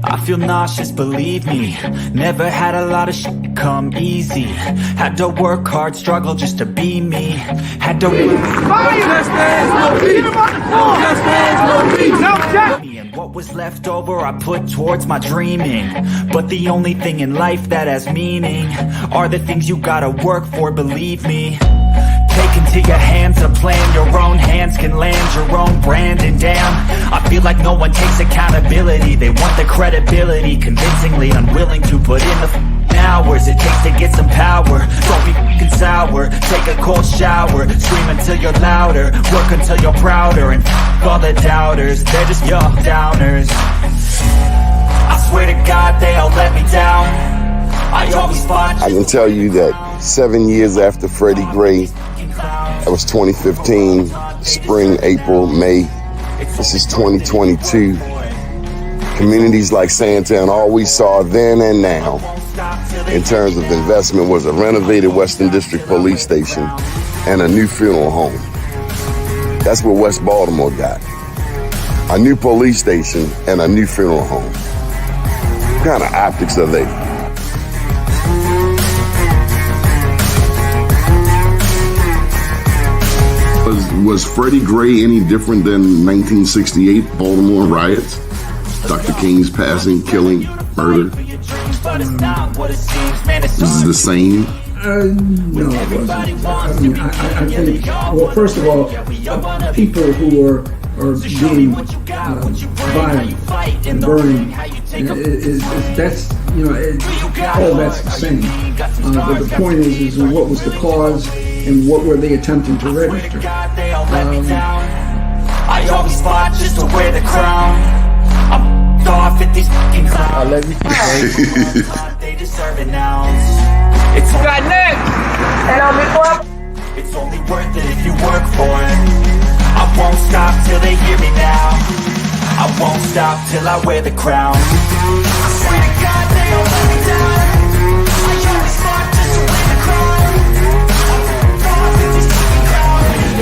I feel nauseous, believe me. Never had a lot of shit come easy. Had to work hard, struggle just to be me. Had to and what was left over I put towards my dreaming. But the only thing in life that has meaning are the things you gotta work for, believe me. Take into your hands a plan, your own hands can land your own brand. And damn, I feel like no one takes accountability. They want the credibility, convincingly unwilling to put in the hours it takes to get some power. Don't be f***ing sour, take a cold shower. Scream until you're louder, work until you're prouder. And all the doubters, they're just your downers. I swear to God they all let me down. I always fought. I can tell you that 7 years after Freddie Gray, that was 2015, spring, April, May. This is 2022. Communities like Sandtown, all we saw then and now in terms of investment was a renovated Western District Police Station and a new funeral home. That's what West Baltimore got. A new police station and a new funeral home. What kind of optics are they? Was Freddie Gray any different than 1968 Baltimore riots? Dr. King's passing, killing, murder? This is the same? No, it wasn't. I mean, I think, well, first of all, people who are being violent and burning, that's, all that's the same. But the point is what was the cause and what were they attempting to register? I always fought just to wear the crown. I'm off at these fucking clowns. I love you. They deserve it now. It's got next. And I'll be up. It's only worth it if you work for it. I won't stop till they hear me now. I won't stop till I wear the crown. I swear to God they all let me down. I always fought just to wear the crown. I'm off at these fucking clowns.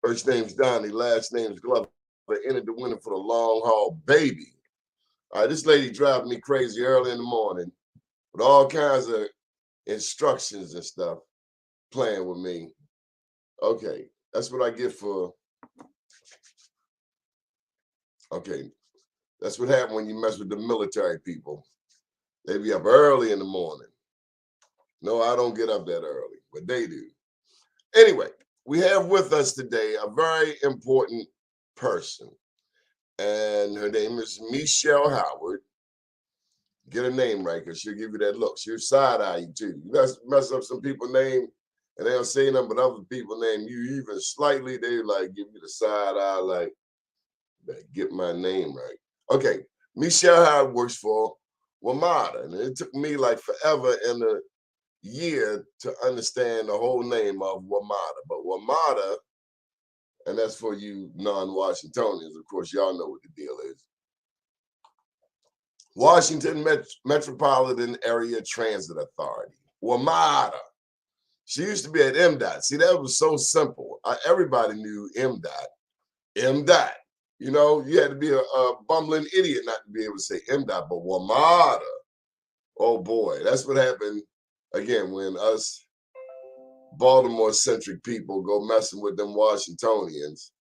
First name's Donnie, last name's Glover. Entered the winner for the long haul, baby. All right, this lady driving me crazy early in the morning with all kinds of instructions and stuff playing with me. Okay, that's what I get for. Okay, that's what happens when you mess with the military people. They be up early in the morning. No, I don't get up that early, but they do. Anyway, we have with us today a very important person, and her name is Meshelle Howard. Get her name right, because she'll give you that look. She'll side-eye you, too. You mess up some people's name, and they don't say nothing but other people's name. You even slightly, they like give you the side-eye, like, get my name right. Okay, Meshelle Howard works for WMATA, and it took me like forever in the year to understand the whole name of WMATA. But WMATA, and that's for you non-Washingtonians, of course, y'all know what the deal is. Washington Metropolitan Area Transit Authority, WMATA. She used to be at MDOT. See, that was so simple. Everybody knew MDOT. MDOT. You know, you had to be a bumbling idiot not to be able to say MDOT, but WMATA. Oh boy, that's what happened again when us Baltimore-centric people go messing with them Washingtonians,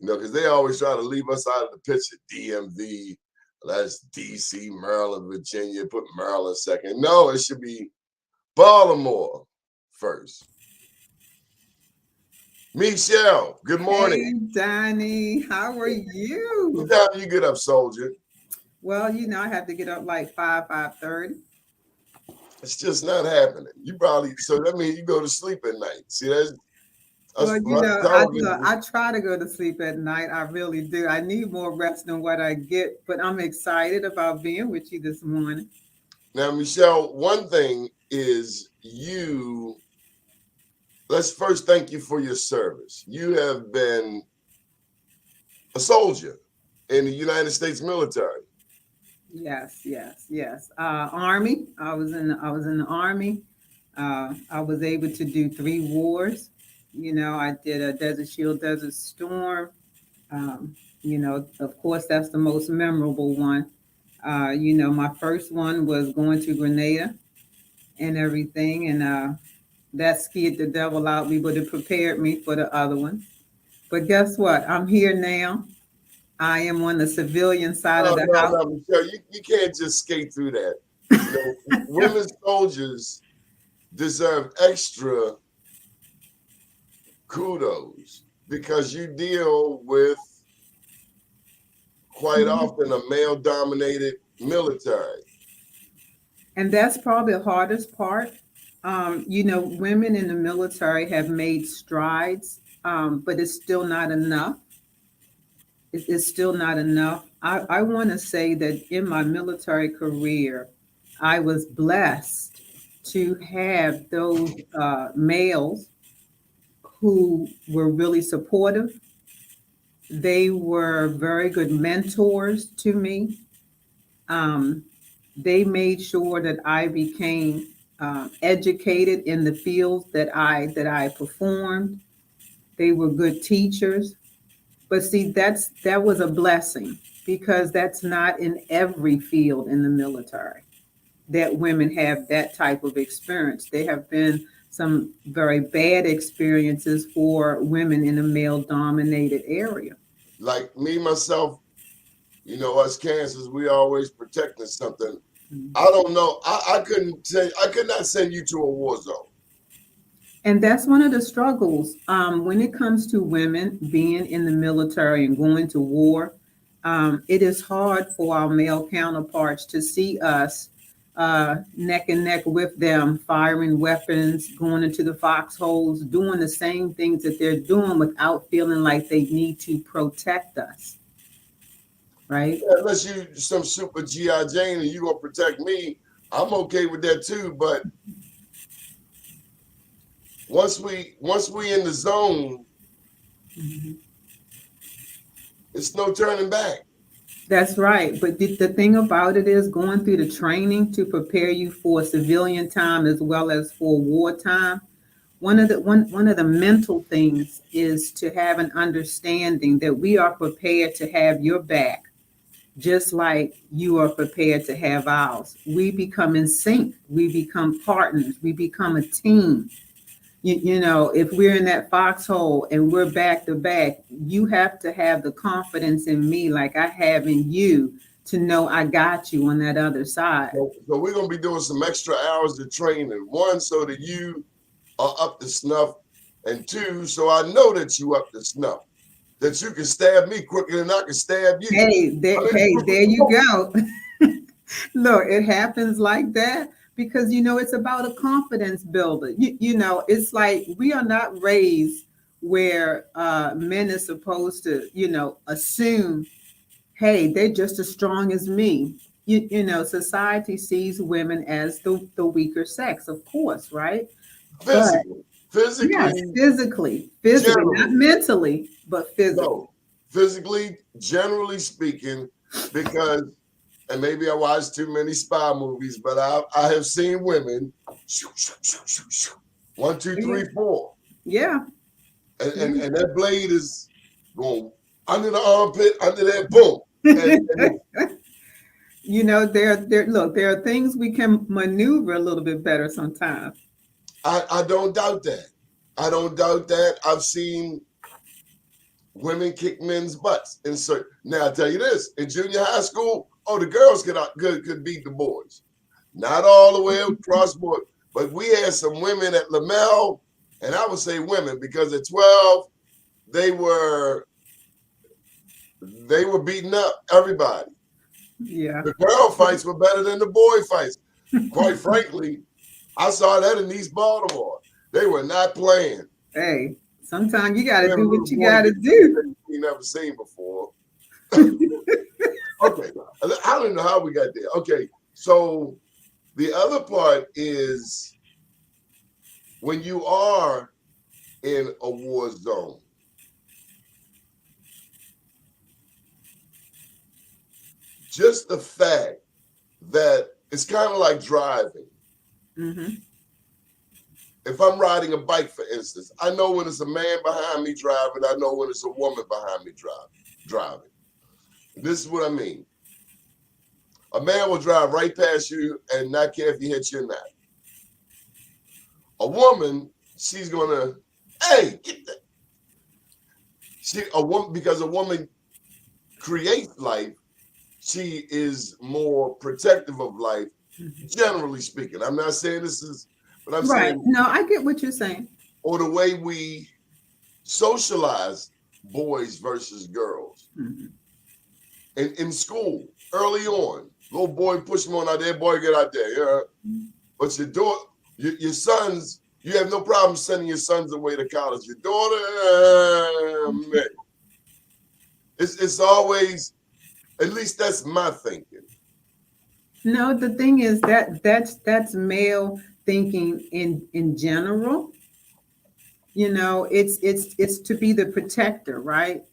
because they always try to leave us out of the picture. DMV, that's DC, Maryland, Virginia, put Maryland second. No, it should be Baltimore first. Meshelle, good morning. Hey, Donnie, how are you? What time you get up, soldier? Well, I have to get up like 5:30. It's just not happening. You probably, so that means you go to sleep at night. See, that's well, I try to go to sleep at night. I really do. I need more rest than what I get, but I'm excited about being with you this morning. Now, Meshelle, one thing is let's first thank you for your service. You have been a soldier in the United States military. Yes. Army. I was in the Army. I was able to do 3 wars. I did a Desert Shield, Desert Storm. Of course, that's the most memorable one. My first one was going to Grenada and everything, and that scared the devil out me, but it prepared me for the other one. But guess what? I'm here now. I am on the civilian side of No, the no, house. no, Michelle, you can't just skate through that. Women soldiers deserve extra kudos because you deal with quite often a male-dominated military. And that's probably the hardest part. Women in the military have made strides, but it's still not enough. It's still not enough. I want to say that in my military career, I was blessed to have those males who were really supportive. They were very good mentors to me. Um, they made sure that I became educated in the fields that I performed. They were good teachers. But see, that was a blessing because that's not in every field in the military that women have that type of experience. There have been some very bad experiences for women in a male dominated area. Like me, myself, us cancers, we always protecting something. I don't know. I could not send you to a war zone. And that's one of the struggles when it comes to women being in the military and going to war. It is hard for our male counterparts to see us neck and neck with them, firing weapons, going into the foxholes, doing the same things that they're doing without feeling like they need to protect us. Right? Yeah, unless you some super GI Jane and you gonna protect me, I'm okay with that too. But once we in the zone, it's no turning back. That's right. But the thing about it is going through the training to prepare you for civilian time as well as for wartime. One of the mental things is to have an understanding that we are prepared to have your back, just like you are prepared to have ours. We become in sync. We become partners. We become a team. If we're in that foxhole and we're back to back, you have to have the confidence in me like I have in you to know I got you on that other side. So we're going to be doing some extra hours of training. 1, so that you are up to snuff. And 2, so I know that you up to snuff. That you can stab me quicker than I can stab you. Hey, there you go. Look, it happens like that because it's about a confidence builder. It's like we are not raised where men are supposed to assume, hey, they're just as strong as me. Society sees women as the weaker sex, of course, right? Physically, Yes, physically, not mentally, but physically. No, physically, generally speaking, because, and maybe I watched too many spy movies, but I have seen women shoo, shoo, shoo, shoo, shoo, 1, 2, 3, 4. Yeah. And that blade is going under the armpit, under that boom. And there are things we can maneuver a little bit better sometimes. I don't doubt that. I don't doubt that. I've seen women kick men's butts. Now I'll tell you this: in junior high school, the girls could beat the boys. Not all the way across board, but we had some women at Lamel, and I would say women because at 12 they were beating up everybody. Yeah. The girl fights were better than the boy fights. Quite frankly, I saw that in East Baltimore. They were not playing. Hey, sometimes you got to do what you got to do. You never seen before. Okay, I don't know how we got there. Okay, so the other part is when you are in a war zone, just the fact that it's kind of like driving. Mm-hmm. if I'm riding a bike, for instance, I know when it's a man behind me driving. I know when it's a woman behind me driving. This is what I mean. A man will drive right past you and not care if he hits you or not. A woman, she's gonna, hey, get that. Because a woman creates life, she is more protective of life, generally speaking. I'm not saying this is, but I'm Right. saying, No, I get what you're saying. or the way we socialize boys versus girls. In school, early on, little boy push him on out there, boy, get out there. Yeah. But your sons, you have no problem sending your sons away to college. Your daughter, man. It's always, at least that's my thinking. No, the thing is that's male thinking in general. You know, it's to be the protector, right?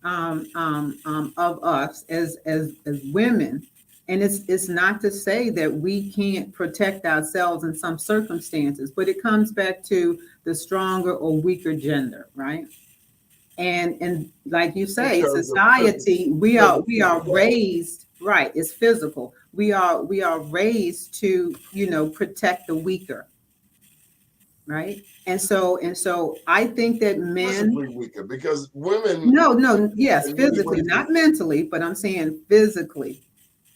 Of us as women. And it's not to say that we can't protect ourselves in some circumstances, but it comes back to the stronger or weaker gender, right? And like you say, society, we are raised, right, it's physical. We are raised to, protect the weaker, right? And so I think that men Physically weaker, because women. no, yes, physically, not mentally, but I'm saying physically.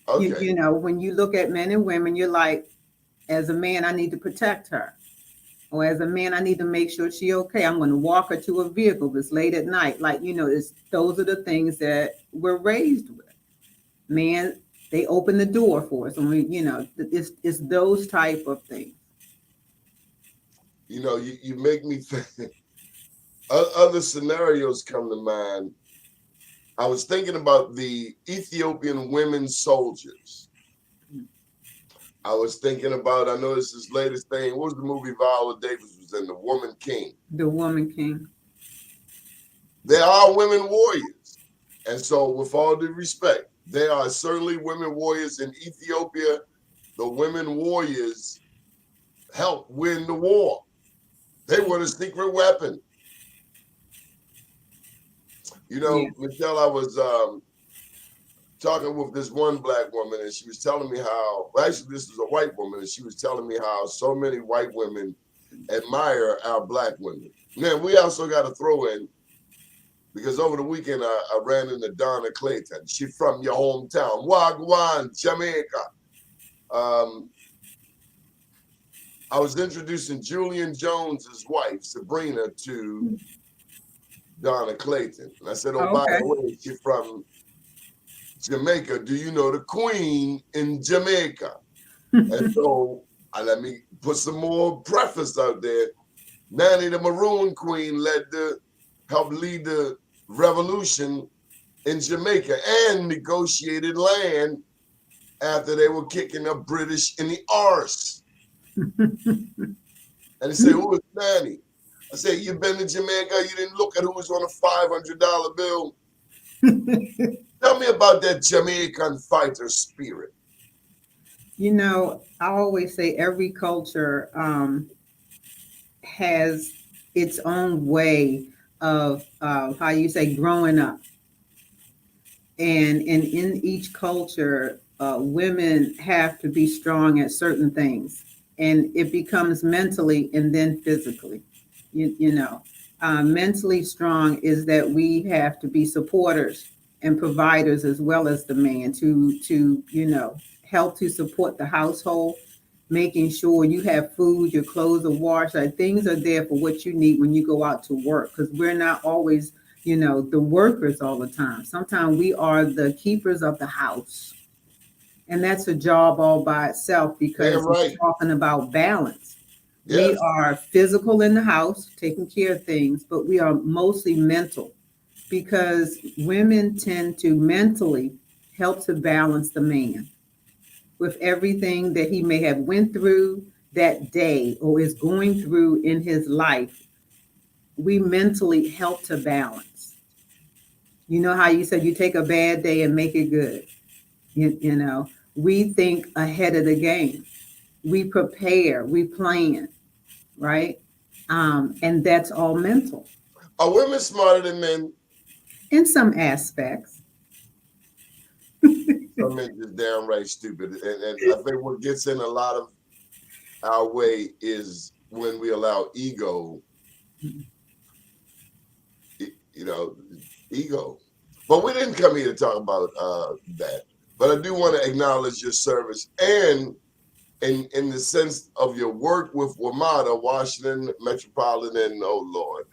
Okay. When you look at men and women, you're like, as a man, I need to protect her. Or as a man, I need to make sure she's okay. I'm going to walk her to a vehicle that's late at night. Like, those are the things that we're raised with. Man, they open the door for us. And it's those type of things. You make me think. Other scenarios come to mind. I was thinking about the Ethiopian women soldiers. I was thinking about, I know this is his latest thing. What was the movie Viola Davis was in? The Woman King. The Woman King. There are women warriors. And so with all due respect, there are certainly women warriors in Ethiopia. The women warriors helped win the war. They were the secret weapon. Meshelle, I was talking with this one black woman, and she was telling me how, actually this is a white woman, and she was telling me how so many white women admire our black women. Now, we also got to throw in, because over the weekend I ran into Donna Clayton. She's from your hometown, Wagwan, Jamaica. I was introducing Julian Jones's wife, Sabrina, to Donna Clayton. And I said, by the way, she's from Jamaica. Do you know the Queen in Jamaica? And so let me put some more preface out there. Nanny the Maroon Queen helped lead the revolution in Jamaica and negotiated land after they were kicking the British in the arse. And they say, who is Nanny? I say, you've been to Jamaica, you didn't look at who was on a $500 bill. Tell me about that Jamaican fighter spirit. I always say every culture has its own way of how you say growing up. And in each culture, women have to be strong at certain things. And it becomes mentally and then physically. Mentally strong is that we have to be supporters and providers as well as the man to help to support the household, making sure you have food, your clothes are washed, like things are there for what you need when you go out to work, because we're not always the workers all the time. Sometimes we are the keepers of the house, and that's a job all by itself, because we're talking about balance. Yes. We are physical in the house, taking care of things, but we are mostly mental, because women tend to mentally help to balance the man with everything that he may have went through that day or is going through in his life. We mentally help to balance. You know how you said you take a bad day and make it good. We think ahead of the game. We prepare, we plan, right? And that's all mental Are women smarter than men? in some aspects. Some men just downright stupid. And I think what gets in a lot of our way is when we allow ego, ego. But we didn't come here to talk about that. But I do want to acknowledge your service and in the sense of your work with WMATA, Washington Metropolitan, oh Lord.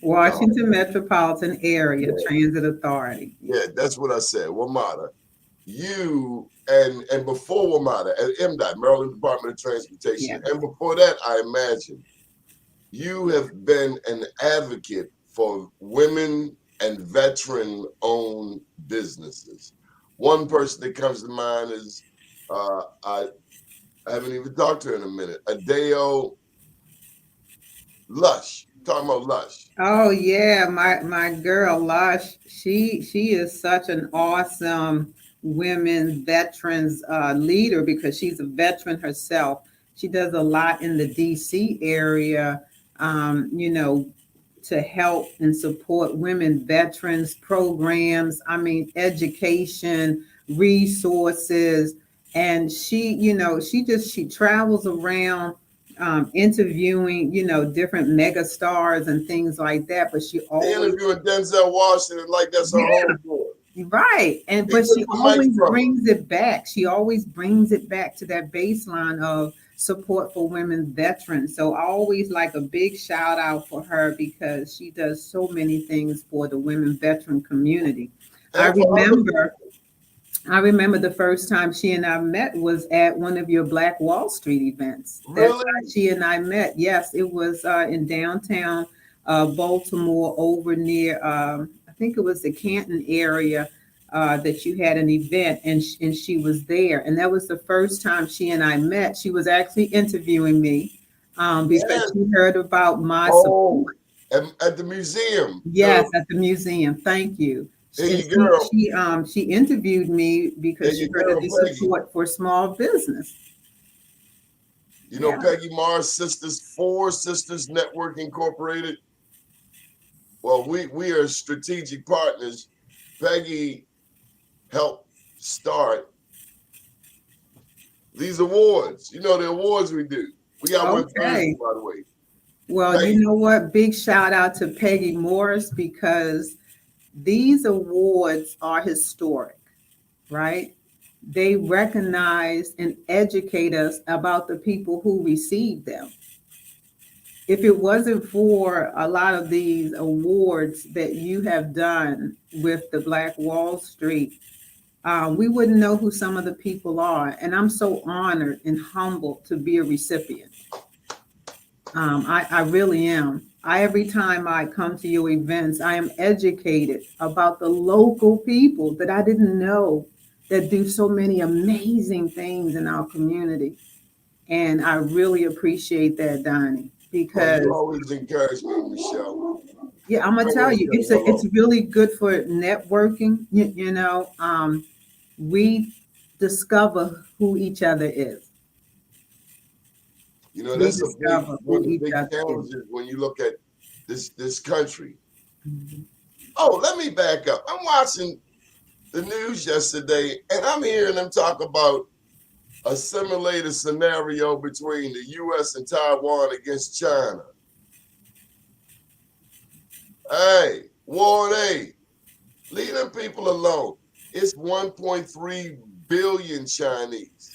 Washington Metropolitan Area Transit Authority. Yeah, that's what I said, WMATA. You and before WMATA at MDOT, Maryland Department of Transportation, and before that, I imagine you have been an advocate for women and veteran-owned businesses. One person that comes to mind is I haven't even talked to her in a minute. Adeo Lush. Talking about Lush. Oh yeah, my girl Lush. She is such an awesome women veterans leader because she's a veteran herself. She does a lot in the DC area, to help and support women veterans programs. I mean, education, resources, and she travels around interviewing, different mega stars and things like that. But she always interviewing Denzel Washington like that's her homeboy. Right. But she always brings it back. She always brings it back to that baseline of support for women veterans. So I always like a big shout out for her because she does so many things for the women veteran community. I remember the first time she and I met was at one of your Black Wall Street events. Really? That's how she and I met. Yes, it was in downtown Baltimore over near, I think it was the Canton area that you had an event and she was there. And that was the first time she and I met. She was actually interviewing me because she heard about my support. At the museum. Yes, at the museum. Thank you. She interviewed me because she heard of the support for small business. Peggy Mars Four Sisters Network Incorporated. Well, we are strategic partners. Peggy helped start these awards. The awards we do. We got one Thursday, by the way. Well, you know what? Big shout out to Peggy Morris because these awards are historic, right? They recognize and educate us about the people who received them. If it wasn't for a lot of these awards that you have done with the Black Wall Street, we wouldn't know who some of the people are. And I'm so honored and humbled to be a recipient. I really am. Every time I come to your events, I am educated about the local people that I didn't know that do so many amazing things in our community. And I really appreciate that, Donnie, because you always encourage me, Meshelle. Yeah, I'm gonna tell you, it's really good for networking. We discover who each other is. That's one of the big challenges when you look at this country. Mm-hmm. Oh, let me back up. I'm watching the news yesterday, and I'm hearing them talk about a simulated scenario between the U.S. and Taiwan against China. Hey, war aid. Leave them people alone. It's 1.3 billion Chinese.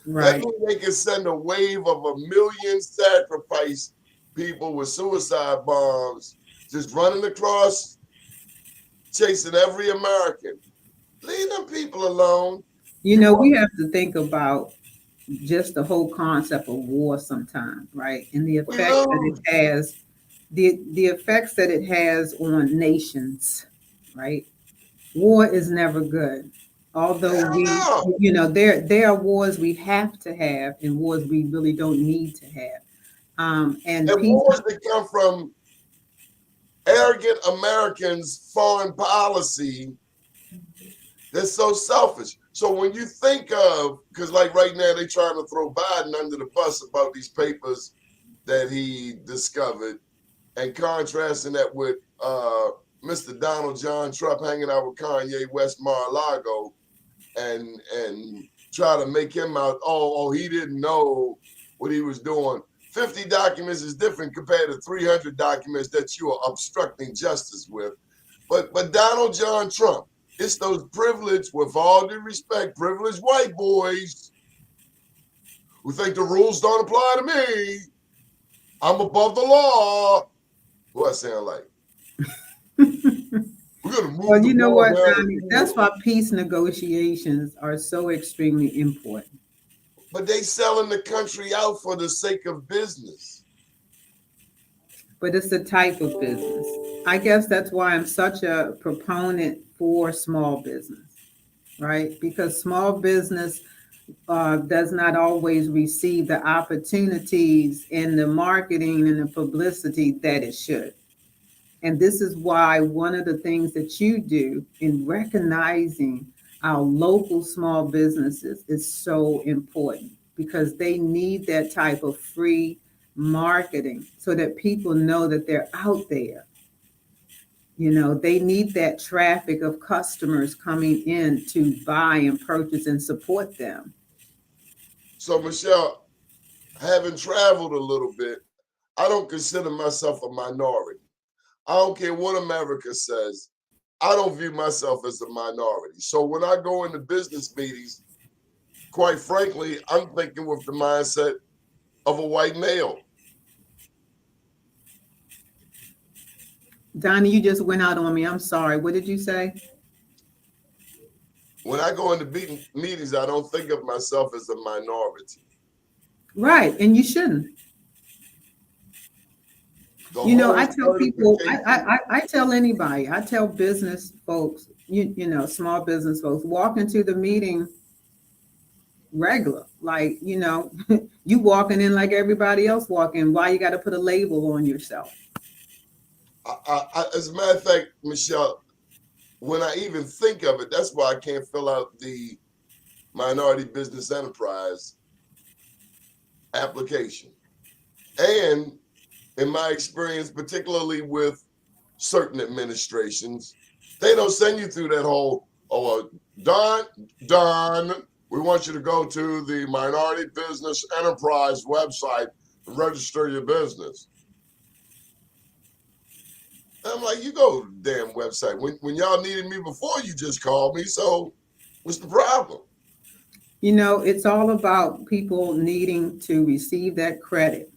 Right. That means they can send a wave of 1 million sacrifice people with suicide bombs just running across, chasing every American. Leave them people alone. We have to think about just the whole concept of war sometimes, right? And the effect that it has, the effects that it has on nations, right? War is never good. Although there are wars we have to have and wars we really don't need to have. And wars that come from arrogant Americans' foreign policy that's so selfish. So when you think of, because like right now they're trying to throw Biden under the bus about these papers that he discovered and contrasting that with Mr. Donald John Trump hanging out with Kanye West Mar-a-Lago and try to make him out, oh, he didn't know what he was doing. 50 documents is different compared to 300 documents that you are obstructing justice with. But Donald John Trump, it's those privileged, with all due respect, privileged white boys who think the rules don't apply to me. I'm above the law. Who I sound like? We're gonna move. Well, you know what, down. Donnie? That's why peace negotiations are so extremely important. But they selling the country out for the sake of business. But it's the type of business. I guess that's why I'm such a proponent for small business, right? Because small business does not always receive the opportunities in the marketing and the publicity that it should. And this is why one of the things that you do in recognizing our local small businesses is so important, because they need that type of free marketing so that people know that they're out there. You know, they need that traffic of customers coming in to buy and purchase and support them. So, Meshelle, having traveled a little bit, I don't consider myself a minority. I don't care what America says. I don't view myself as a minority. So when I go into business meetings, quite frankly, I'm thinking with the mindset of a white male. Donnie, you just went out on me. I'm sorry. What did you say? When I go into meetings, I don't think of myself as a minority. Right. And you shouldn't. You know, I tell people, I tell anybody, I tell business folks, you know, small business folks, walk into the meeting regular, like, you know, you walking in like everybody else walking. Why you got to put a label on yourself? As a matter of fact, Meshelle, when I even think of it, that's why I can't fill out the minority business enterprise application. And in my experience, particularly with certain administrations, they don't send you through that whole, Don, we want you to go to the minority business enterprise website and register your business. I'm like, you go to the damn website. When y'all needed me before, you just called me. So what's the problem? You know, it's all about people needing to receive that credit,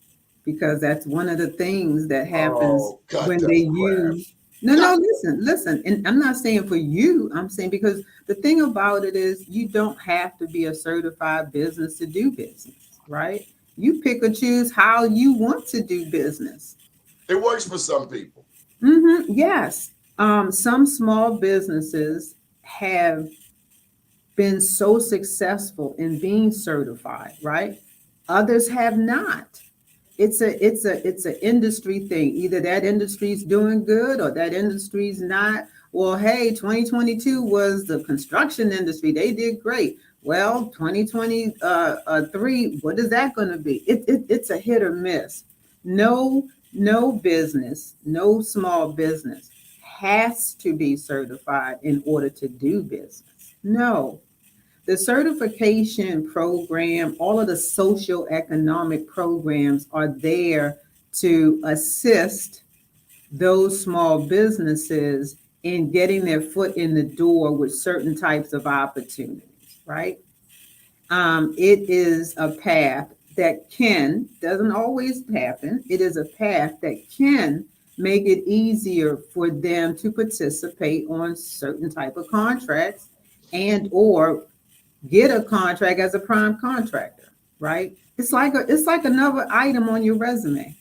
because that's one of the things that happens when they use. No, listen. And I'm not saying for you. I'm saying because the thing about it is you don't have to be a certified business to do business, right? You pick or choose how you want to do business. It works for some people. Yes. Some small businesses have been so successful in being certified, right? Others have not. It's an industry thing. Either that industry's doing good or that industry's not. Well, hey, 2022 was the construction industry. They did great. Well, 2023, what is that going to be? It's a hit or miss. No business, no small business has to be certified in order to do business. No. The certification program, all of the social economic programs are there to assist those small businesses in getting their foot in the door with certain types of opportunities, right? It is a path that doesn't always happen. It is a path that can make it easier for them to participate on certain type of contracts and or get a contract as a prime contractor, right? It's like another item on your resume.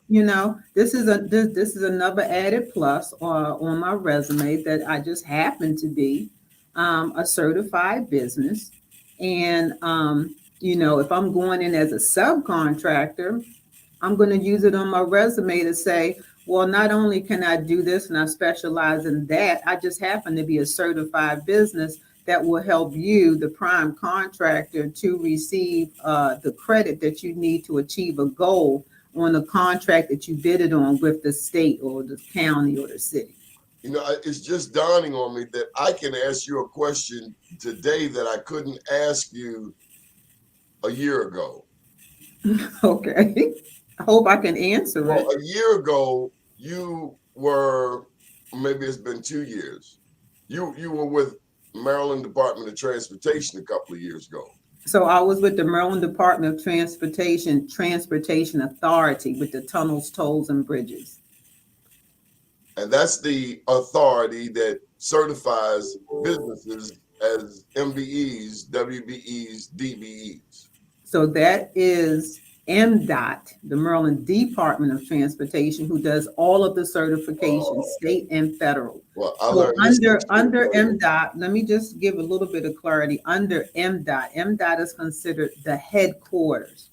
You know, this is another added plus on my resume that I just happen to be a certified business. And you know, if I'm going in as a subcontractor, I'm going to use it on my resume to say, well, not only can I do this and I specialize in that, I just happen to be a certified business that will help you, the prime contractor, to receive the credit that you need to achieve a goal on the contract that you bid it on with the state or the county or the city. You know, it's just dawning on me that I can ask you a question today that I couldn't ask you a year ago. Okay. I hope I can answer it. Well, a year ago, you were, maybe it's been 2 years, you were with Maryland Department of Transportation a couple of years ago. So I was with the Maryland Department of Transportation, Transportation Authority with the tunnels, tolls, and bridges. And that's the authority that certifies businesses as MBEs, WBEs, DBEs. So that is MDOT, the Maryland Department of Transportation, who does all of the certifications, state and federal. Well, I So learned under MDOT, let me just give a little bit of clarity. Under MDOT is considered the headquarters.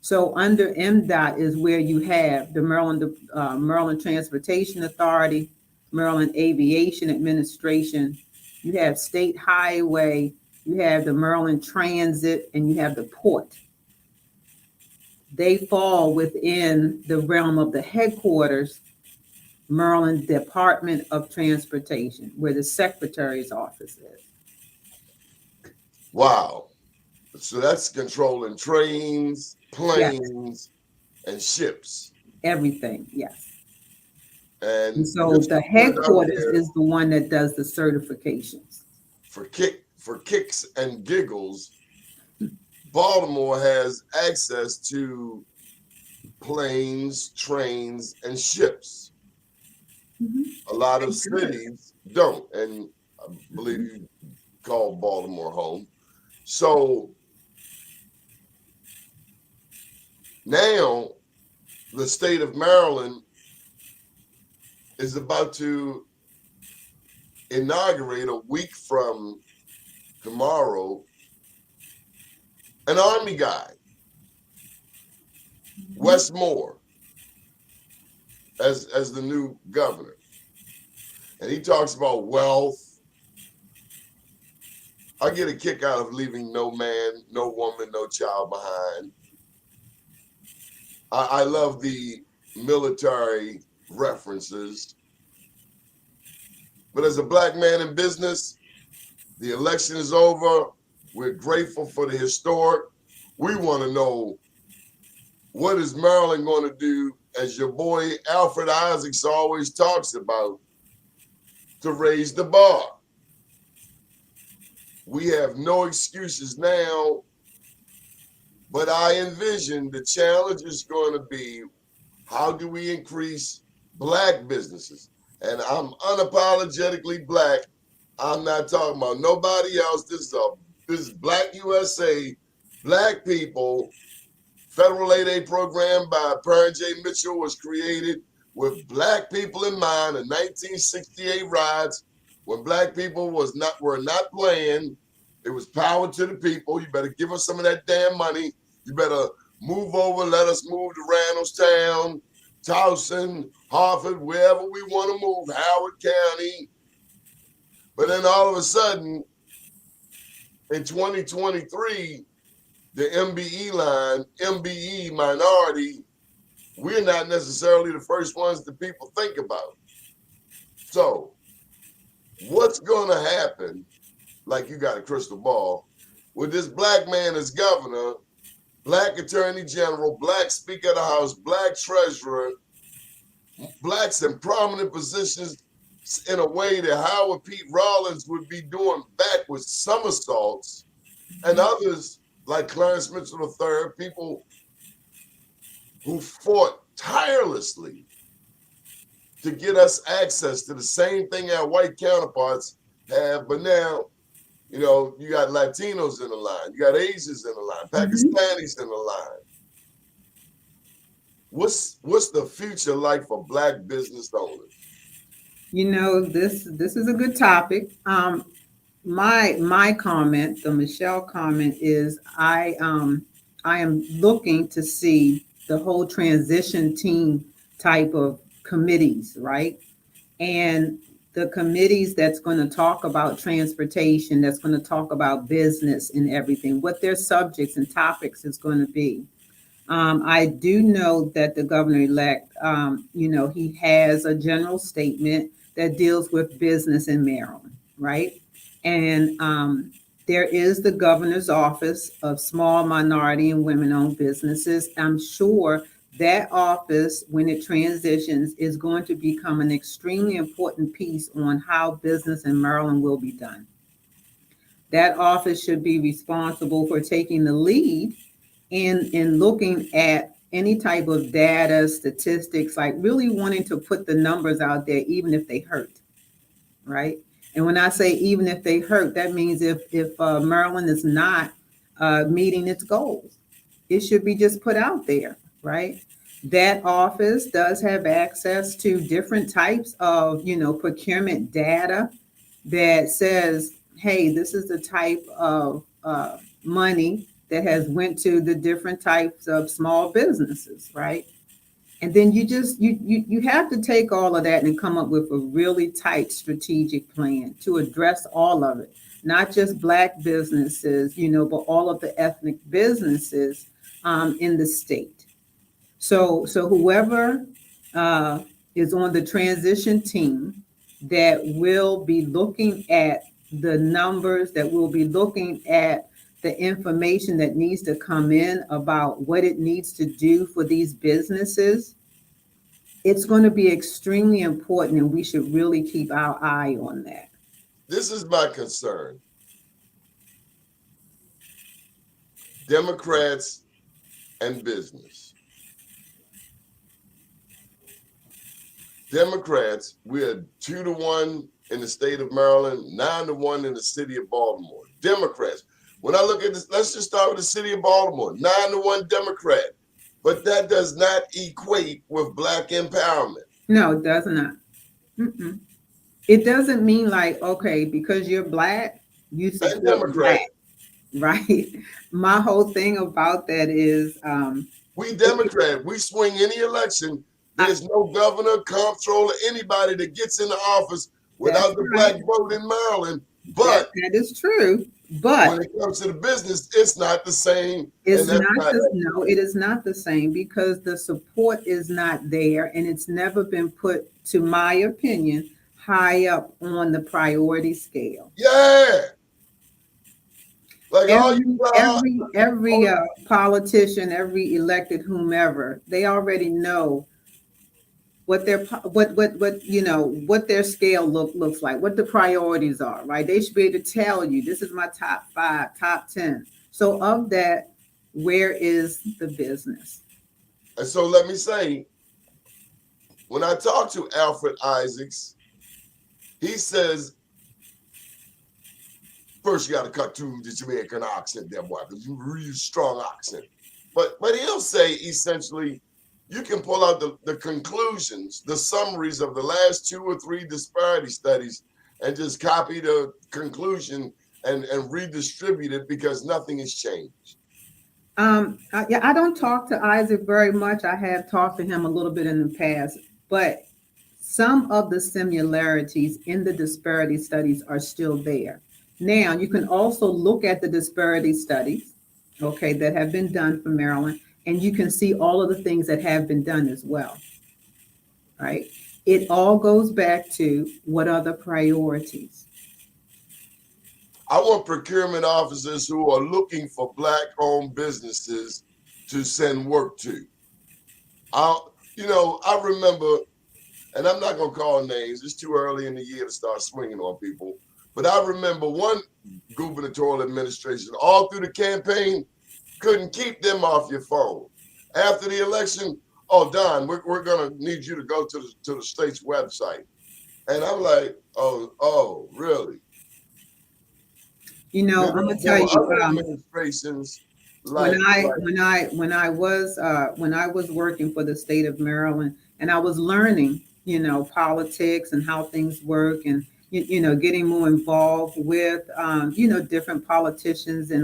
So under MDOT is where you have the Maryland Transportation Authority, Maryland Aviation Administration, you have State Highway, you have the Maryland Transit, and you have the port. They fall within the realm of the headquarters, Maryland Department of Transportation, where the Secretary's office is. Wow. So that's controlling trains, planes, and ships. Everything, yes. And so the headquarters is the one that does the certifications. For kicks and giggles, Baltimore has access to planes, trains, and ships. A lot of cities don't, and I believe you call Baltimore home. So now the state of Maryland is about to inaugurate a week from tomorrow an Army guy, Wes Moore, as the new governor. And he talks about wealth. I get a kick out of leaving no man, no woman, no child behind. I love the military references. But as a black man in business, the election is over. We're grateful for the historic. We want to know, what is Maryland going to do, as your boy Alfred Isaacs always talks about, to raise the bar? We have no excuses now, but I envision the challenge is going to be, how do we increase black businesses? And I'm unapologetically black. I'm not talking about nobody else. This is Black USA, black people. Federal 8A program by Parent J. Mitchell was created with black people in mind. In 1968 riots, when black people were not playing, it was power to the people. You better give us some of that damn money. You better move over, let us move to Randallstown, Towson, Hartford, wherever we want to move, Howard County. But then all of a sudden, in 2023, the MBE line, MBE minority, we're not necessarily the first ones that people think about. So what's going to happen, like you got a crystal ball, with this black man as governor, black attorney general, black speaker of the House, black treasurer, blacks in prominent positions in a way that Howard Pete Rollins would be doing backwards somersaults, and others like Clarence Mitchell III, people who fought tirelessly to get us access to the same thing our white counterparts have. But now, you know, you got Latinos in the line, you got Asians in the line, Pakistanis in the line. What's the future like for black business owners? You know, this is a good topic. My comment, the Meshelle comment, is I am looking to see the whole transition team type of committees, right? And the committees that's going to talk about transportation, that's going to talk about business and everything, what their subjects and topics is going to be. I do know that the governor-elect, he has a general statement that deals with business in Maryland, right? And there is the governor's office of small minority and women-owned businesses. I'm sure that office, when it transitions, is going to become an extremely important piece on how business in Maryland will be done. That office should be responsible for taking the lead in looking at any type of data, statistics, like really wanting to put the numbers out there, even if they hurt, right? And when I say even if they hurt, that means if Maryland is not meeting its goals, it should be just put out there, right? That office does have access to different types of, procurement data that says, hey, this is the type of money that has went to the different types of small businesses, right? And then you have to take all of that and come up with a really tight strategic plan to address all of it, not just Black businesses, but all of the ethnic businesses in the state. So whoever is on the transition team that will be looking at the numbers, that will be looking at the information that needs to come in about what it needs to do for these businesses, it's going to be extremely important, and we should really keep our eye on that. This is my concern. Democrats and business. Democrats, we're 2-1 in the state of Maryland, 9-1 in the city of Baltimore. Democrats. When I look at this, let's just start with the city of Baltimore, 9-1 Democrat. But that does not equate with Black empowerment. No, it does not. Mm-mm. It doesn't mean like, okay, because you're Black, you support Democrat. Black, right? My whole thing about that is we Democrat, we swing any election. There's no governor, comptroller, anybody that gets into office without the Black vote in Maryland. But that is true. But when it comes to the business, it's not the same. It's no, it is not the same because the support is not there, and it's never been put, to my opinion, high up on the priority scale. Yeah. Like every politician, every elected whomever, they already know what their scale looks like, what the priorities are, right? They should be able to tell you, this is my top 5, top 10. So of that, where is the business? And so let me say, when I talk to Alfred Isaacs, he says, first you got to cut through the Jamaican accent there, boy, because you really strong accent. But he'll say essentially, you can pull out the conclusions, the summaries of the last 2 or 3 disparity studies and just copy the conclusion and redistribute it because nothing has changed. I don't talk to Isaac very much. I have talked to him a little bit in the past, but some of the similarities in the disparity studies are still there. Now, you can also look at the disparity studies, okay, that have been done for Maryland, and you can see all of the things that have been done as well, right? It all goes back to what are the priorities? I want procurement officers who are looking for Black-owned businesses to send work to. I remember, and I'm not going to call names, it's too early in the year to start swinging on people, but I remember one gubernatorial administration all through the campaign couldn't keep them off your phone. After the election, oh, Don, we're going to need you to go to the state's website. And I'm like, oh, really? I'm gonna tell you. Administrations when I was working for the state of Maryland, and I was learning, politics and how things work, and getting more involved with, different politicians and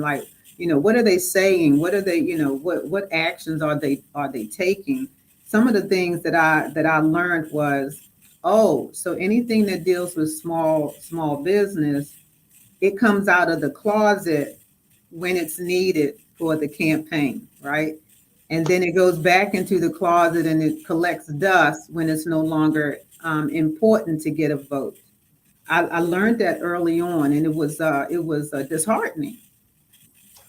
what are they saying? What are they, what actions are they taking? Some of the things that I learned was, oh, so anything that deals with small business, it comes out of the closet when it's needed for the campaign, right? And then it goes back into the closet and it collects dust when it's no longer important to get a vote. I learned that early on, and it was disheartening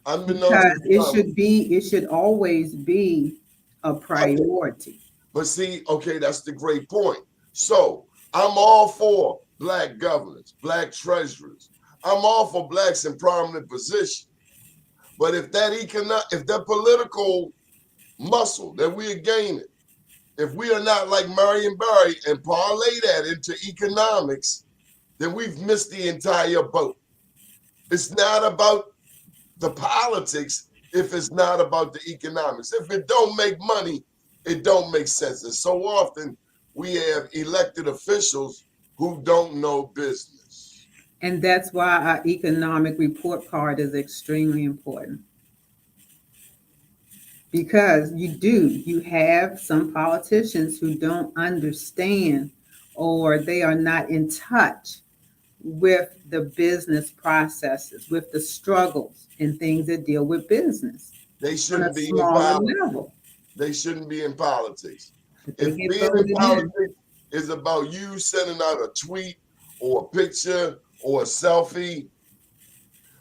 Unbeknownst because to some. it should always be a Okay. priority. But see, okay, that's the great point. So I'm all for black governors, black treasurers. I'm all for blacks in prominent positions. But if that political muscle that we are gaining, if we are not like Marion Barry and parlay that into economics, then we've missed the entire boat. It's not about the politics if it's not about the economics. If it don't make money, it don't make sense. And so often we have elected officials who don't know business. And that's why our economic report card is extremely important. Because you have some politicians who don't understand or they are not in touch with the business processes, with the struggles and things that deal with business They on a shouldn't be in smaller politics. level. They shouldn't be in politics. But they If get being in voted in. politics is about you sending out a tweet or a picture or a selfie,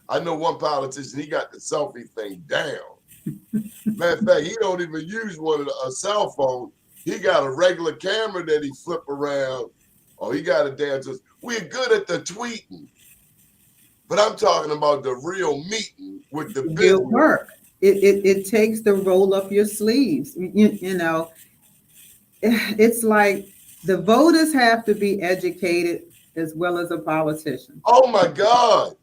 I know one politician, he got the selfie thing down. Matter of fact, he don't even use a cell phone. He got a regular camera that he flip around. Oh, he got it down to. We're good at the tweeting, but I'm talking about the real meeting with the Real business. work. It takes the roll up your sleeves. You know, it's like the voters have to be educated as well as a politician. Oh my God.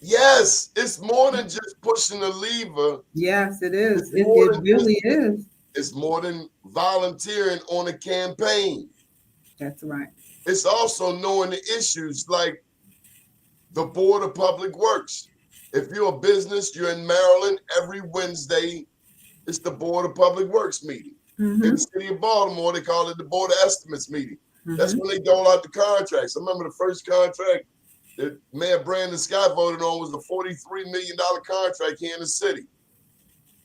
Yes, it's more than just pushing a lever. Yes, it is. It's It more than really is. It's more than volunteering on a campaign. That's right. It's also knowing the issues like the Board of Public Works. If you're a business, you're in Maryland, every Wednesday, it's the Board of Public Works meeting. In the city of Baltimore, they call it the Board of Estimates meeting. That's when they dole out the contracts. I remember the first contract that Mayor Brandon Scott voted on was the $43 million contract here in the city.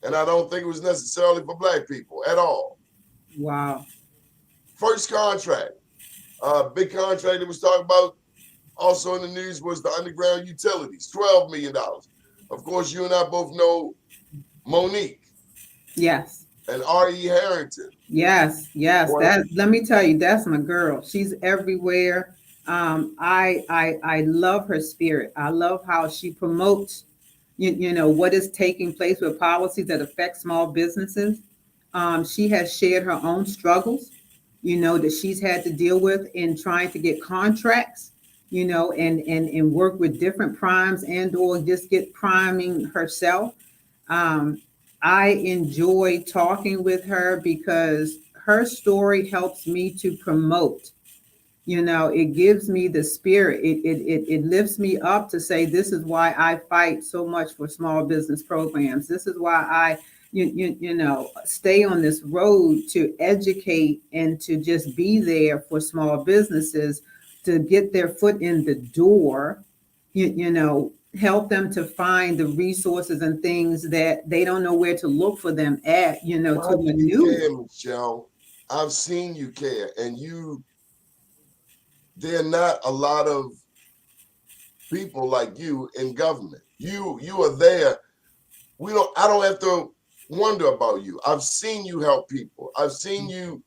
And I don't think it was necessarily for black people at all. Wow. First contract. Big contract that was talked about also in the news was the underground utilities, $12 million. Of course, you and I both know Monique. Yes. And R.E. Harrington. Yes. That, let me tell you, that's my girl. She's everywhere. I love her spirit. I love how she promotes, you know, what is taking place with policies that affect small businesses. She has shared her own struggles, you know, that she's had to deal with in trying to get contracts, you know, and work with different primes and or just get priming herself. I enjoy talking with her because her story helps me to promote. You know, it gives me the spirit. It lifts me up to say, this is why I fight so much for small business programs. This is why I, you know, stay on this road to educate and to just be there for small businesses to get their foot in the door, you know, help them to find the resources and things that they don't know where to look for them at, you know, to maneuver. Care, Meshelle. I've seen you care, and there are not a lot of people like you in government. You are there. I don't have to wonder about you. I've seen you help people. I've seen you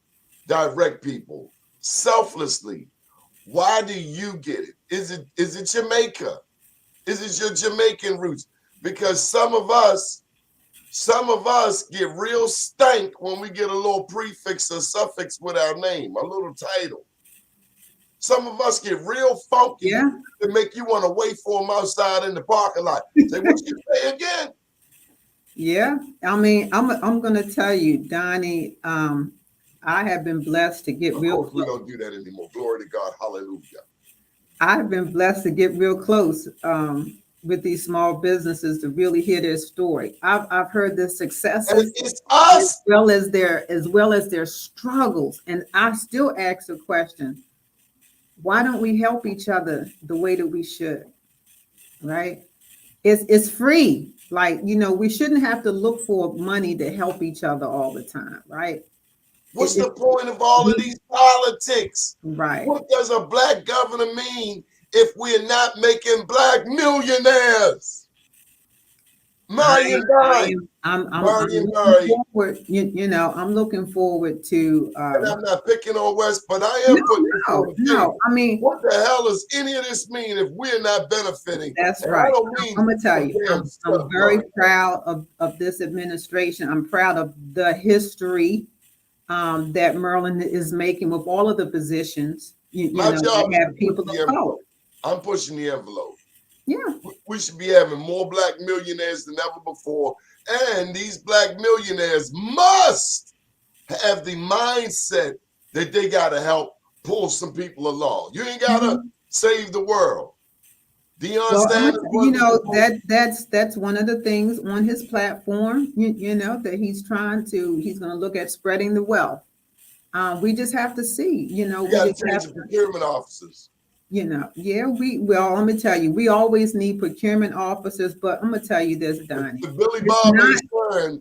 direct people selflessly. Why do you get it? Is it Jamaica? Is it your Jamaican roots? Because some of us get real stank when we get a little prefix or suffix with our name, a little title. Some of us get real funky to make you want to wait for them outside in the parking lot. Say, what you say again? Yeah, I mean, I'm going to tell you, Donnie, I have been blessed to get real close. We don't do that anymore. Glory to God. Hallelujah. I've been blessed to get real close with these small businesses to really hear their story. I've heard the And successes it's us. as well as their struggles, and I still ask the question: why don't we help each other the way that we should? Right? It's free. Like, we shouldn't have to look for money to help each other all the time, right? What's the point of all of these politics? Right. What does a black governor mean if we're not making black millionaires? I'm Murray. looking forward, I'm looking forward to And I'm not picking on West, but I am putting no. I mean, what the hell does any of this mean if we're not benefiting? that's And right. I don't mean I'm gonna tell you, I'm very Murray. proud of this administration. I'm proud of the history that Maryland is making with all of the positions. My job is have to people push the of color. envelope. I'm pushing the envelope. Yeah. We should be having more black millionaires than ever before. And these black millionaires must have the mindset that they got to help pull some people along. You ain't got to save the world. Well, that's one of the things on his platform, that he's going to look at spreading the wealth. We just have to see, you got to change the procurement officers. I'm gonna tell you, we always need procurement officers, but I'm gonna tell you this, Donnie. The Billy Bob listen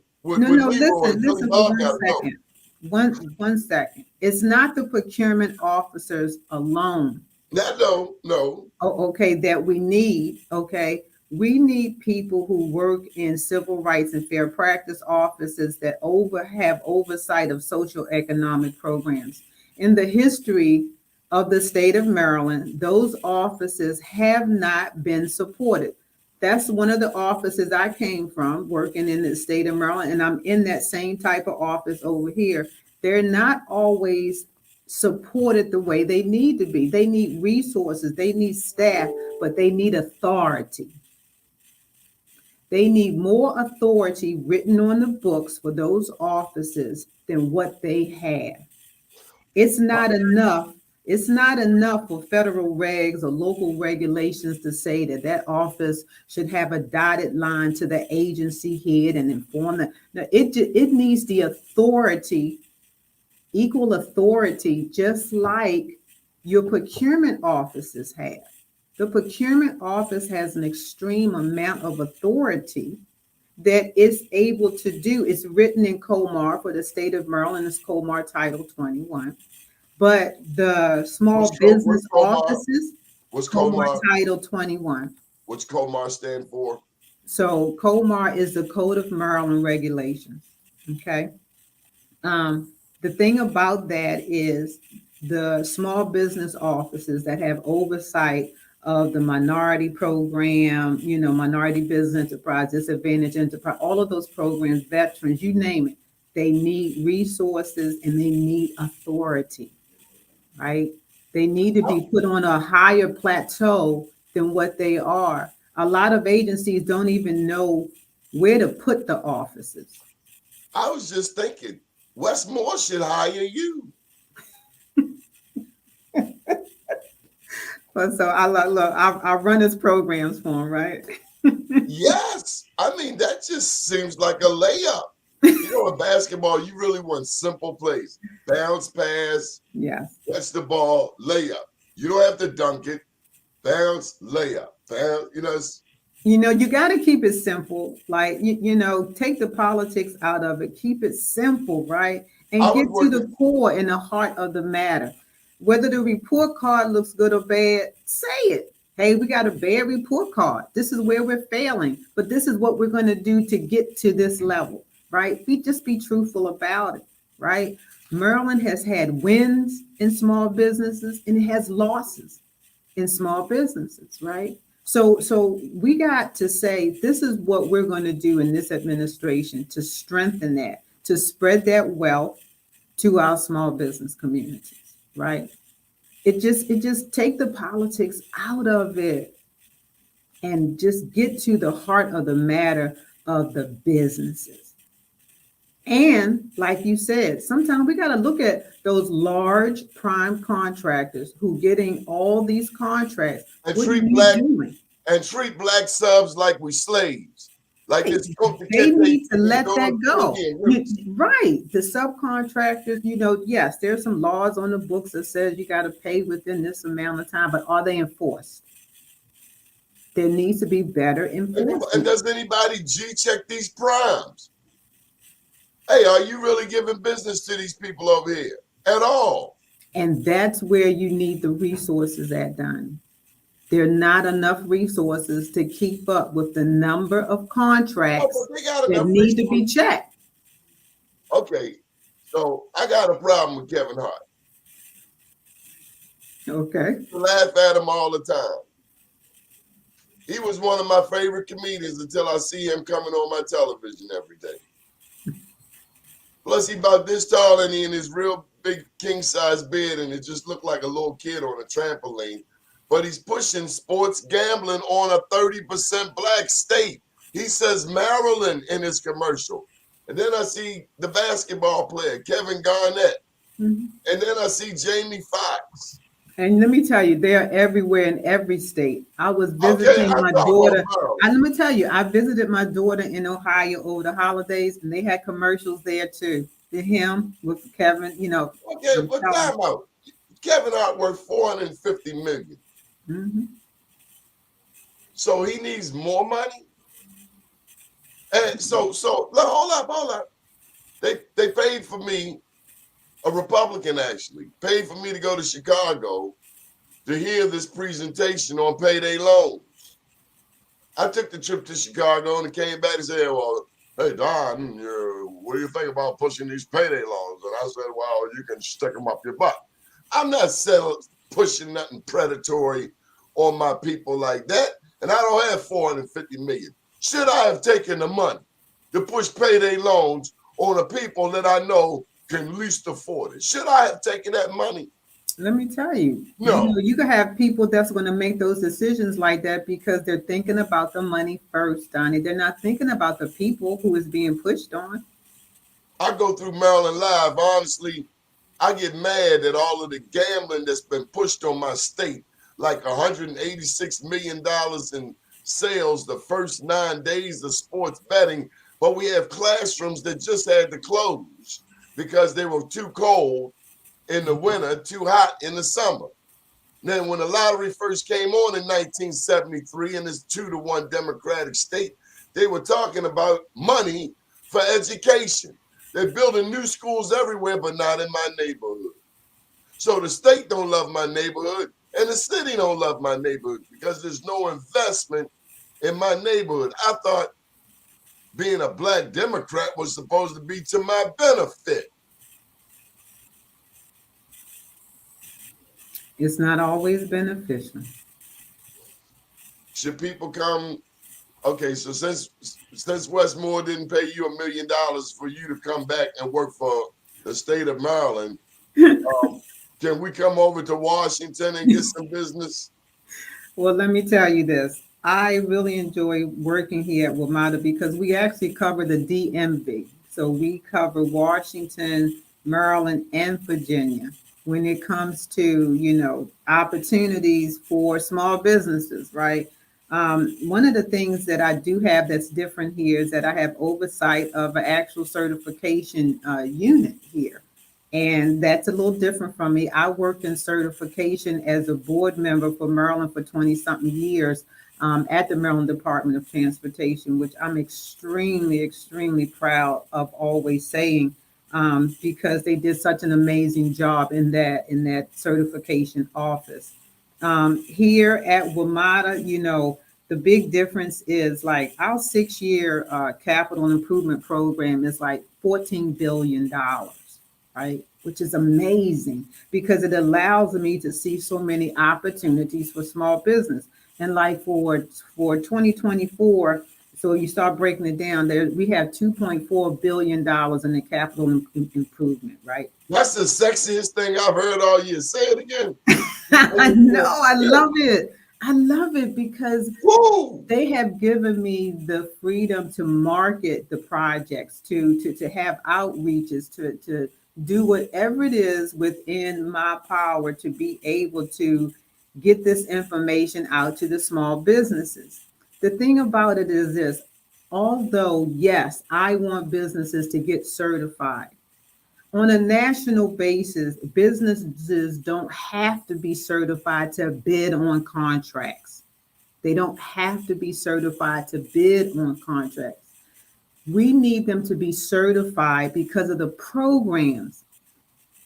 one second. It's not the procurement officers alone. No. Oh, okay, that we need. Okay. We need people who work in civil rights and fair practice offices that have oversight of social economic programs. In the history of the state of Maryland, those offices have not been supported. That's one of the offices I came from, working in the state of Maryland, and I'm in that same type of office over here. They're not always supported the way they need to be. They need resources, they need staff, but they need authority. They need more authority written on the books for those offices than what they have. It's not enough. It's not enough for federal regs or local regulations to say that office should have a dotted line to the agency head and inform them. No, it needs the authority, equal authority, just like your procurement offices have. The procurement office has an extreme amount of authority that it's able to do. It's written in COMAR for the state of Maryland. It's COMAR Title 21. But the small business offices, what's COMAR Title 21. What's COMAR stand for? So COMAR is the Code of Maryland Regulations. Okay. The thing about that is the small business offices that have oversight of the minority program, minority business enterprise, disadvantaged enterprise, all of those programs, veterans, you name it, they need resources and they need authority, right? They need to be put on a higher plateau than what they are. A lot of agencies don't even know where to put the offices. I was just thinking, Westmore should hire you. So I run his programs for him, right? Yes. I mean, that just seems like a layup. In basketball, you really want simple plays. Bounce pass. Yes. Catch the ball, layup. You don't have to dunk it. Bounce, layup. Bounce, you got to keep it simple. Like, take the politics out of it. Keep it simple, right? And get to the core and the heart of the matter. Whether the report card looks good or bad, say it. Hey, we got a bad report card. This is where we're failing, but this is what we're going to do to get to this level, right? Just be truthful about it, right? Maryland has had wins in small businesses and it has losses in small businesses, right? So we got to say, this is what we're going to do in this administration to strengthen that, to spread that wealth to our small business communities. Right. It just take the politics out of it and just get to the heart of the matter of the businesses. And like you said, sometimes we got to look at those large prime contractors who getting all these contracts. And treat black and treat black subs like we slaves. Like this cook the They kid need to let doing that go. Caribbean rivers. Right. The subcontractors, yes, there's some laws on the books that says you got to pay within this amount of time, but are they enforced? There needs to be better And enforcement. does anybody G-check these primes? Hey, are you really giving business to these people over here at all? And that's where you need the resources at, Donnie. There are not enough resources to keep up with the number of contracts Oh, but they got that enough need to be resources. checked. Okay, so I got a problem with Kevin Hart. Okay. I laugh at him all the time. He was one of my favorite comedians until I see him coming on my television every day. Plus, he about this tall and he in his real big king-size bed, and it just looked like a little kid on a trampoline. But he's pushing sports gambling on a 30% black state. He says Maryland in his commercial. And then I see the basketball player, Kevin Garnett. Mhm. And then I see Jamie Foxx. And let me tell you, they're everywhere in every state. I was Okay, visiting I'm my talking daughter. about Maryland. And let me tell you, I visited my daughter in Ohio over the holidays, and they had commercials there too. Him with Kevin, Okay, but time out. Kevin Hart worth $450 million. Mm-hmm. So he needs more money. And so look, hold up. They paid for me, a Republican actually, paid for me to go to Chicago to hear this presentation on payday loans. I took the trip to Chicago and came back and said, well, hey, Don, what do you think about pushing these payday loans? And I said, well, you can stick them up your butt. I'm not pushing nothing predatory on my people like that. And I don't have $450 million. Should I have taken the money to push payday loans on the people that I know can least afford it? Should I have taken that money? Let me tell you, No. you can have people that's going to make those decisions like that because they're thinking about the money first, Donnie. They're not thinking about the people who is being pushed on. I go through Maryland Live. Honestly, I get mad at all of the gambling that's been pushed on my state, like $186 million in sales the first 9 days of sports betting. But we have classrooms that just had to close because they were too cold in the winter, too hot in the summer. Then when the lottery first came on in 1973 in this 2-to-1 Democratic state, they were talking about money for education. They're building new schools everywhere, but not in my neighborhood. So the state don't love my neighborhood, and the city don't love my neighborhood because there's no investment in my neighborhood. I thought being a black Democrat was supposed to be to my benefit. It's not always beneficial. Should people come? Okay, so since Westmore didn't pay you $1 million for you to come back and work for the state of Maryland, can we come over to Washington and get some business? Well, let me tell you this. I really enjoy working here at WMATA because we actually cover the DMV. So we cover Washington, Maryland, and Virginia when it comes to, opportunities for small businesses, right? One of the things that I do have that's different here is that I have oversight of an actual certification unit here. And that's a little different from me. I worked in certification as a board member for Maryland for 20 something years at the Maryland Department of Transportation, which I'm extremely, extremely proud of always saying because they did such an amazing job in that certification office. Here at WMATA, the big difference is like our 6-year capital improvement program is like $14 billion. Right? Which is amazing because it allows me to see so many opportunities for small business. And like for 2024, so you start breaking it down there, we have $2.4 billion in the capital improvement, right? That's the sexiest thing I've heard all year. Say it again. I know, I love it. I love it because Woo! they have given me the freedom to market the projects, to have outreaches, to do whatever it is within my power to be able to get this information out to the small businesses. The thing about it is this, although, yes, I want businesses to get certified, on a national basis, businesses don't have to be certified to bid on contracts. They don't have to be certified to bid on contracts. We need them to be certified because of the programs.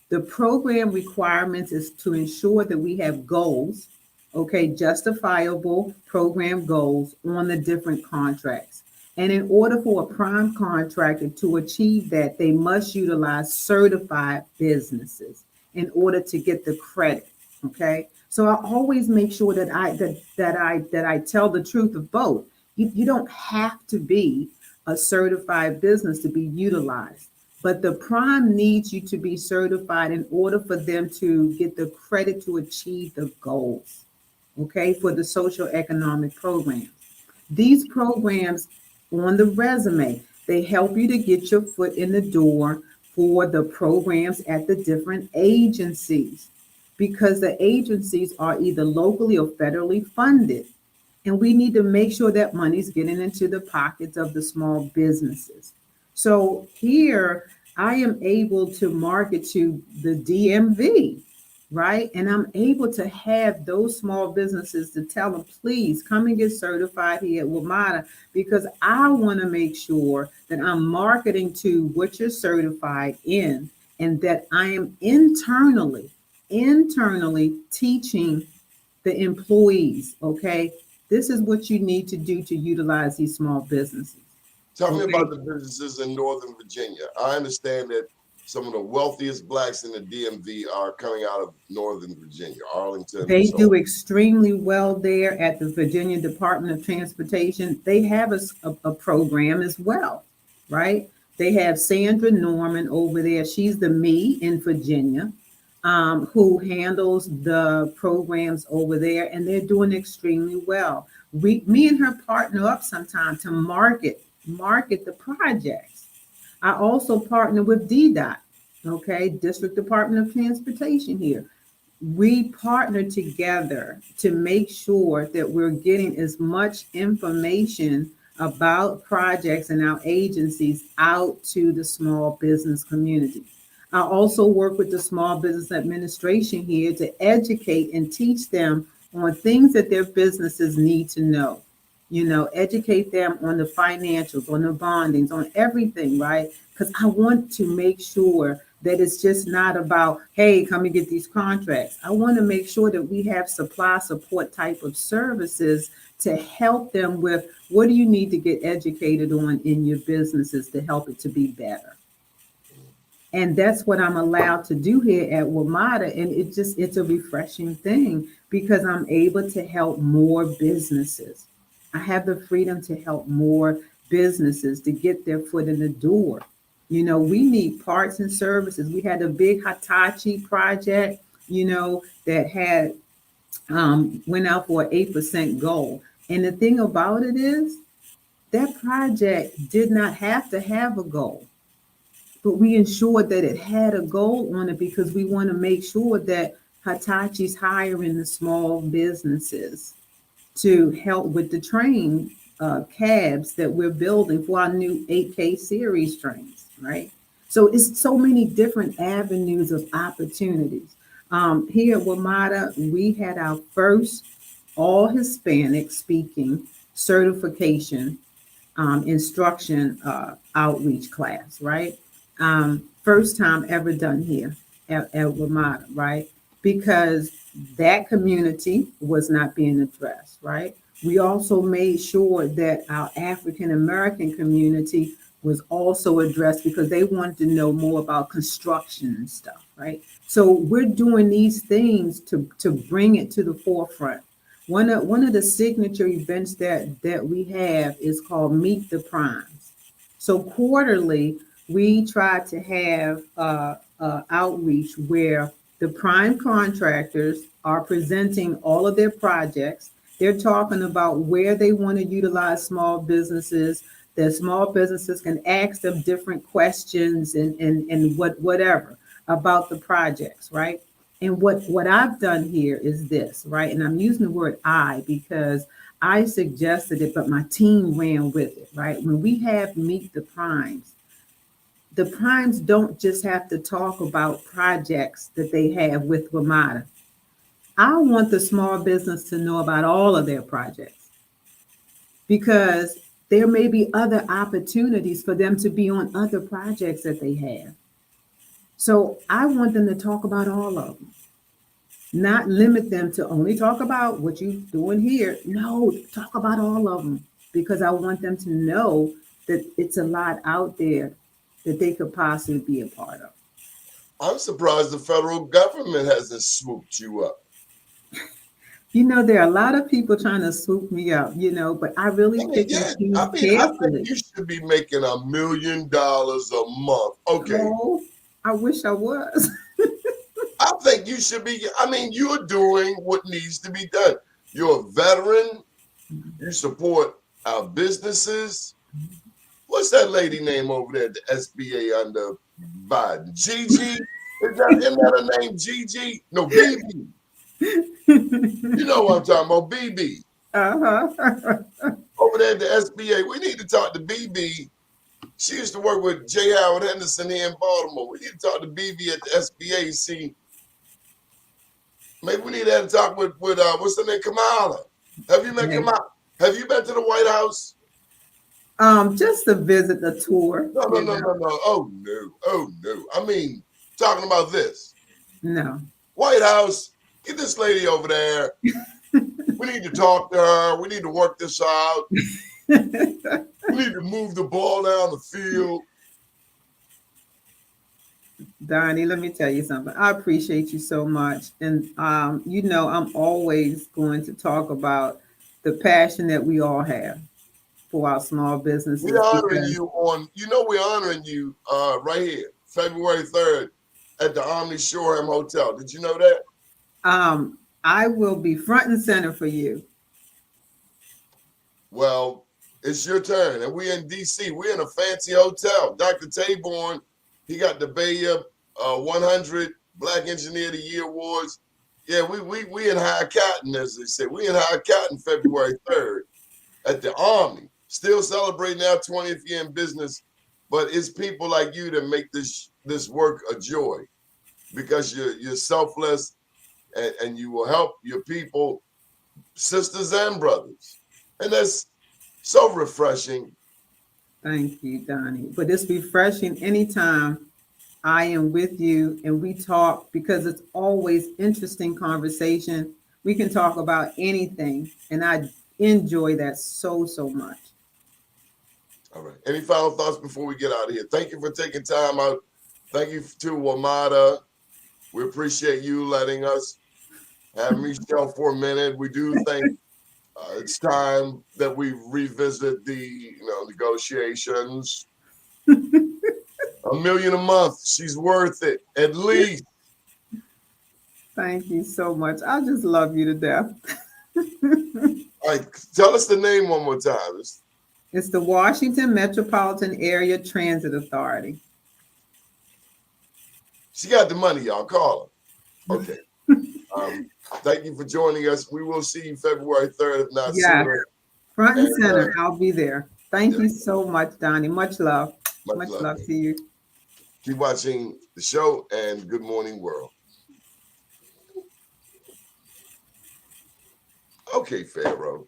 The program requirements is to ensure that we have goals, okay, justifiable program goals on the different contracts. And in order for a prime contractor to achieve that, they must utilize certified businesses in order to get the credit. Okay. So I always make sure that I tell the truth of both. You don't have to be a certified business to be utilized, but the prime needs you to be certified in order for them to get the credit to achieve the goals. Okay, for the social economic programs. These programs on the resume, they help you to get your foot in the door for the programs at the different agencies because the agencies are either locally or federally funded. And we need to make sure that money's getting into the pockets of the small businesses. So here I am able to market to the DMV, right? And I'm able to have those small businesses to tell them, please come and get certified here at WMATA because I want to make sure that I'm marketing to what you're certified in and that I am internally teaching the employees, okay? This is what you need to do to utilize these small businesses. Tell me about the businesses in Northern Virginia. I understand that some of the wealthiest blacks in the DMV are coming out of Northern Virginia, Arlington. They do extremely well there at the Virginia Department of Transportation. They have a program as well, right? They have Sandra Norman over there. She's the me in Virginia, who handles the programs over there, and they're doing extremely well. Me and her partner up sometime to market the projects. I also partner with DDOT, okay, District Department of Transportation here. We partner together to make sure that we're getting as much information about projects and our agencies out to the small business community. I also work with the Small Business Administration here to educate and teach them on things that their businesses need to know. You know, educate them on the financials, on the bondings, on everything, right? Because I want to make sure that it's just not about, hey, come and get these contracts. I want to make sure that we have supply support type of services to help them with what do you need to get educated on in your businesses to help it to be better. And that's what I'm allowed to do here at WMATA. And it's a refreshing thing because I'm able to help more businesses. I have the freedom to help more businesses to get their foot in the door. You know, we need parts and services. We had a big Hitachi project, you know, that had went out for an 8% goal. And the thing about it is that project did not have to have a goal. But we ensured that it had a goal on it because we want to make sure that Hitachi's hiring the small businesses to help with the train cabs that we're building for our new 8K series trains, right? So it's so many different avenues of opportunities. Here at WMATA, we had our first all Hispanic speaking certification instruction outreach class, right? First time ever done here at WMATA, right? Because that community was not being addressed, right? We also made sure that our African American community was also addressed because they wanted to know more about construction and stuff, right? So we're doing these things to bring it to the forefront. One of the signature events that we have is called Meet the Primes. So quarterly, we try to have outreach where the prime contractors are presenting all of their projects. They're talking about where they want to utilize small businesses. The small businesses can ask them different questions and whatever about the projects, right? And what I've done here is this, right? And I'm using the word I because I suggested it, but my team ran with it, right? When we have Meet the primes don't just have to talk about projects that they have with Ramada. I want the small business to know about all of their projects because there may be other opportunities for them to be on other projects that they have. So I want them to talk about all of them, not limit them to only talk about what you're doing here. No, talk about all of them because I want them to know that it's a lot out there that they could possibly be a part of. I'm surprised the federal government hasn't swooped you up. There are a lot of people trying to swoop me up, but I really pick and choose I think carefully. you should be making $1 million a month. Okay. Oh, I wish I was. I think you should be. I mean, you're doing what needs to be done. You're a veteran. You support our businesses. What's that lady name over there at the SBA under Biden? Gigi? Isn't that her name, Gigi? No, BB. You know what I'm talking about, BB. Uh-huh. Over there at the SBA. We need to talk to BB. She used to work with J. Howard Henderson here in Baltimore. We need to talk to BB at the SBA. See, maybe we need to have a talk with what's her name, Kamala. Have you met Kamala? Have you been to the White House? Just to visit the tour. No. Oh no. I mean, talking about this. No. White House, get this lady over there. We need to talk to her. We need to work this out. We need to move the ball down the field. Donnie, let me tell you something. I appreciate you so much. And I'm always going to talk about the passion that we all have for our small businesses. We're honoring you we're honoring you right here, February 3rd at the Omni Shoreham Hotel. Did you know that? I will be front and center for you. Well, it's your turn. And we're in DC. We're in a fancy hotel. Dr. Taborn, he got the Bay Area 100 Black Engineer of the Year Awards. Yeah, we in high cotton, as they say. We in high cotton February 3rd at the Omni. Still celebrating our 20th year in business, but it's people like you that make this work a joy because you're selfless and you will help your people, sisters and brothers. And that's so refreshing. Thank you, Donnie. But it's refreshing anytime I am with you and we talk because it's always interesting conversation. We can talk about anything, and I enjoy that so much. All right. Any final thoughts before we get out of here? Thank you for taking time out. Thank you to Wamada. We appreciate you letting us have Meshelle for a minute. We do think it's time that we revisit the negotiations. $1 million a month. She's worth it, at least. Thank you so much. I just love you to death. All right. Tell us the name one more time. It's the Washington Metropolitan Area Transit Authority. She got the money, y'all. Call her. Okay. Thank you for joining us. We will see you February 3rd, if not sooner. Front and center. I'll be there. Thank you so much, Donnie. Much love. Much love to you. Keep watching the show and Good Morning World. Okay, Pharaoh.